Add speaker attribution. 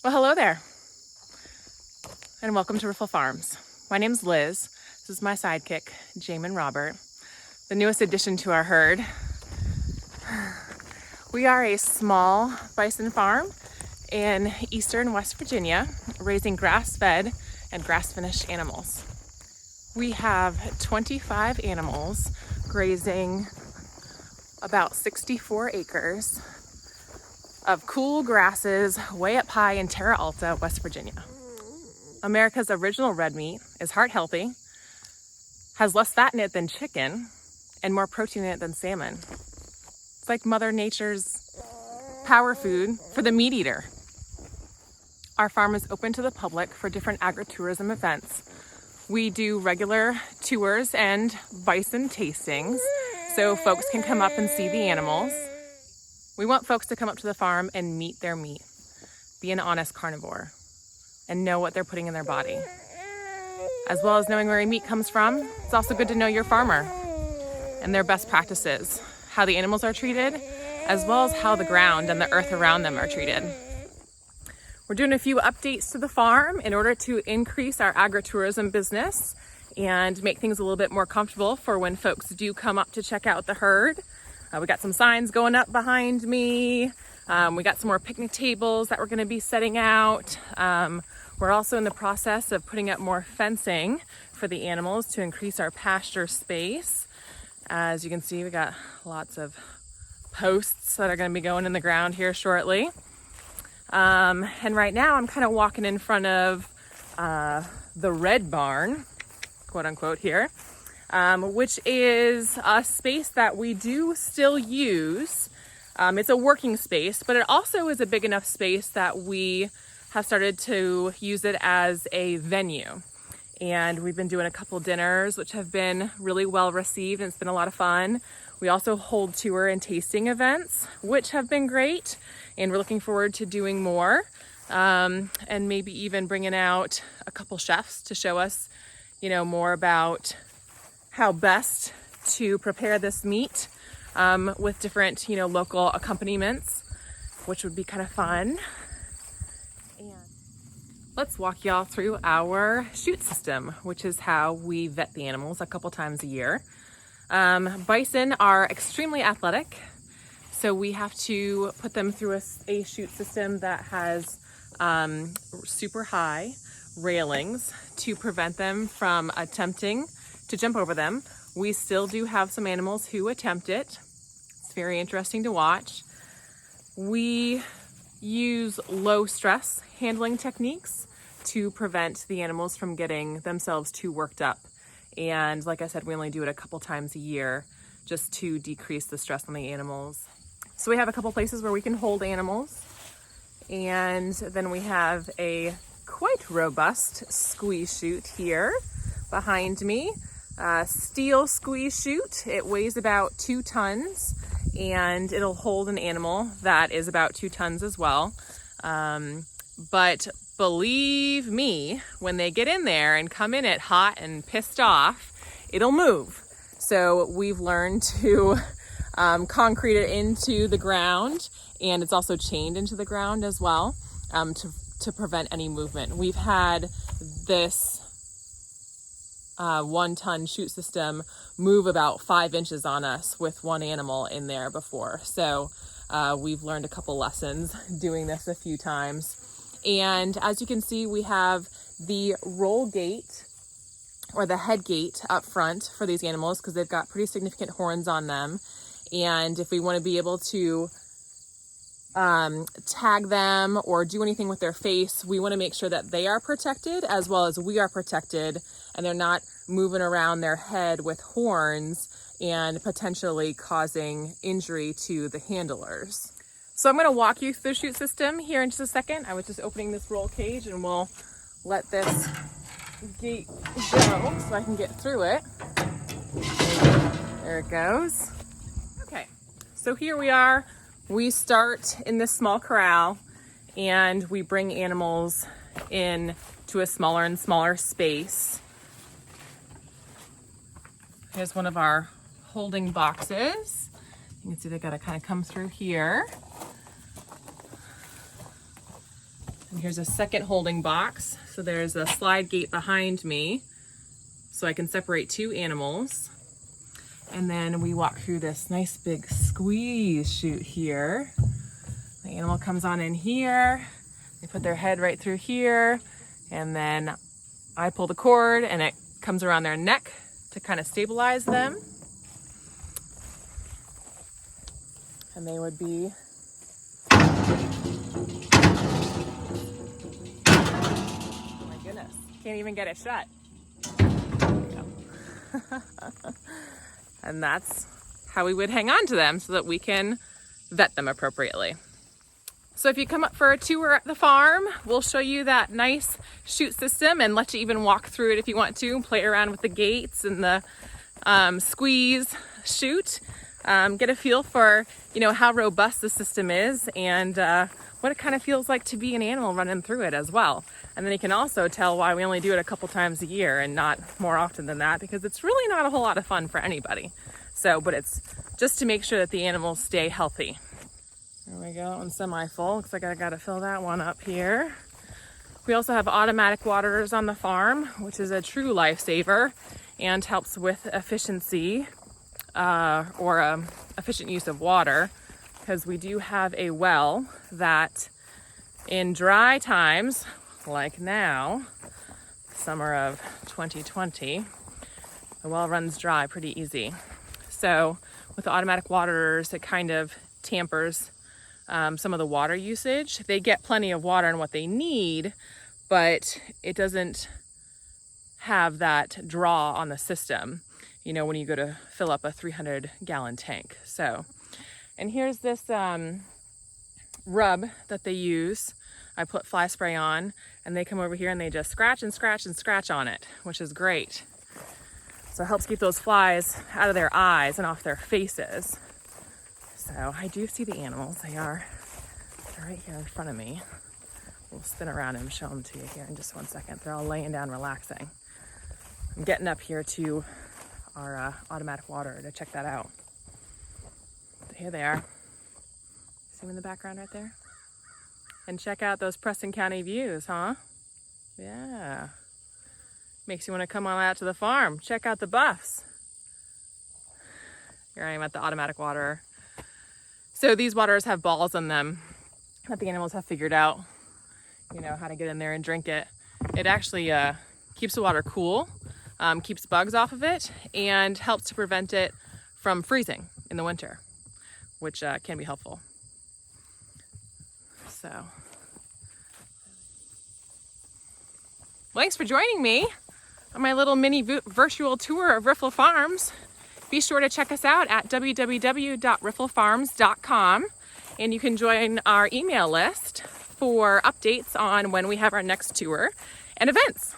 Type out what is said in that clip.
Speaker 1: Well, hello there, and welcome to Riffle Farms. My name's Liz. This is my sidekick, Jamin Robert, the newest addition to our herd. We are a small bison farm in eastern West Virginia, raising grass-fed and grass-finished animals. We have 25 animals grazing about 64 acres of cool grasses way up high in Terra Alta, West Virginia. America's original red meat is heart healthy, has less fat in it than chicken, and more protein in it than salmon. It's like Mother Nature's power food for the meat eater. Our farm is open to the public for different agritourism events. We do regular tours and bison tastings, so folks can come up and see the animals. We want folks to come up to the farm and meet their meat, be an honest carnivore, and know what they're putting in their body. As well as knowing where your meat comes from, it's also good to know your farmer and their best practices, how the animals are treated, as well as how the ground and the earth around them are treated. We're doing a few updates to the farm in order to increase our agritourism business and make things a little bit more comfortable for when folks do come up to check out the herd. We got some signs going up behind me. We got some more picnic tables that we're going to be setting out. We're also in the process of putting up more fencing for the animals to increase our pasture space. As you can see, we got lots of posts that are going to be going in the ground here shortly. And right now I'm kind of walking in front of the red barn, quote unquote here. Which is a space that we do still use. It's a working space, but it also is a big enough space that we have started to use it as a venue. And we've been doing a couple dinners, which have been really well received, and it's been a lot of fun. We also hold tour and tasting events, which have been great, and we're looking forward to doing more. And maybe even bringing out a couple chefs to show us, more about how best to prepare this meat with different, local accompaniments, which would be kind of fun. And let's walk y'all through our chute system, which is how we vet the animals a couple times a year. Bison are extremely athletic, so we have to put them through a chute system that has super high railings to prevent them from attempting to jump over them. We still do have some animals who attempt it. It's very interesting to watch. We use low stress handling techniques to prevent the animals from getting themselves too worked up. And like I said, we only do it a couple times a year just to decrease the stress on the animals. So we have a couple places where we can hold animals. And then we have a quite robust squeeze chute here behind me. Steel squeeze chute. It weighs about 2 tons and it'll hold an animal that is about 2 tons as well. But believe me, when they get in there and come in it hot and pissed off, it'll move. So we've learned to concrete it into the ground, and it's also chained into the ground as well to prevent any movement. We've had this 1-ton chute system move about 5 inches on us with one animal in there before. So we've learned a couple lessons doing this a few times. And as you can see, we have the roll gate or the head gate up front for these animals because they've got pretty significant horns on them. And if we want to be able to tag them or do anything with their face, we want to make sure that they are protected as well as we are protected, and they're not moving around their head with horns and potentially causing injury to the handlers. So I'm going to walk you through the chute system here in just a second. I was just opening this roll cage and we'll let this gate go so I can get through it. There it goes. Okay, so here we are. We start in this small corral and we bring animals in to a smaller and smaller space. Here's one of our holding boxes. You can see they got to kind of come through here. And here's a second holding box. So there's a slide gate behind me so I can separate two animals. And then we walk through this nice big squeeze chute here. The animal comes on in here. They put their head right through here. And then I pull the cord and it comes around their neck to kind of stabilize them. And they would be can't even get it shut. And that's how we would hang on to them so that we can vet them appropriately. So if you come up for a tour at the farm, we'll show you that nice chute system and let you even walk through it if you want to, play around with the gates and the squeeze chute. Get a feel for, how robust the system is and what it kind of feels like to be an animal running through it as well. And then you can also tell why we only do it a couple times a year and not more often than that, because it's really not a whole lot of fun for anybody. But it's just to make sure that the animals stay healthy. There we go, that one's semi-full. Looks like I gotta fill that one up here. We also have automatic waterers on the farm, which is a true lifesaver and helps with efficiency or efficient use of water, because we do have a well that in dry times, like now, summer of 2020, the well runs dry pretty easy. So with the automatic waterers, it kind of tampers some of the water usage. They get plenty of water and what they need, but it doesn't have that draw on the system, when you go to fill up a 300-gallon tank. And here's this rub that they use. I put fly spray on and they come over here and they just scratch and scratch and scratch on it, which is great. So it helps keep those flies out of their eyes and off their faces. So I do see the animals. They're right here in front of me. We'll spin around and show them to you here in just 1 second. They're all laying down relaxing. I'm getting up here to our automatic water to check that out. Here they are. See them in the background right there? And check out those Preston County views, huh? Yeah. Makes you want to come on out to the farm. Check out the buffs. Here I am at the automatic water. So these waters have balls in them that the animals have figured out, how to get in there and drink it. It actually keeps the water cool, keeps bugs off of it, and helps to prevent it from freezing in the winter, which can be helpful. Thanks for joining me on my little mini virtual tour of Riffle Farms. Be sure to check us out at www.rifflefarms.com, and you can join our email list for updates on when we have our next tour and events.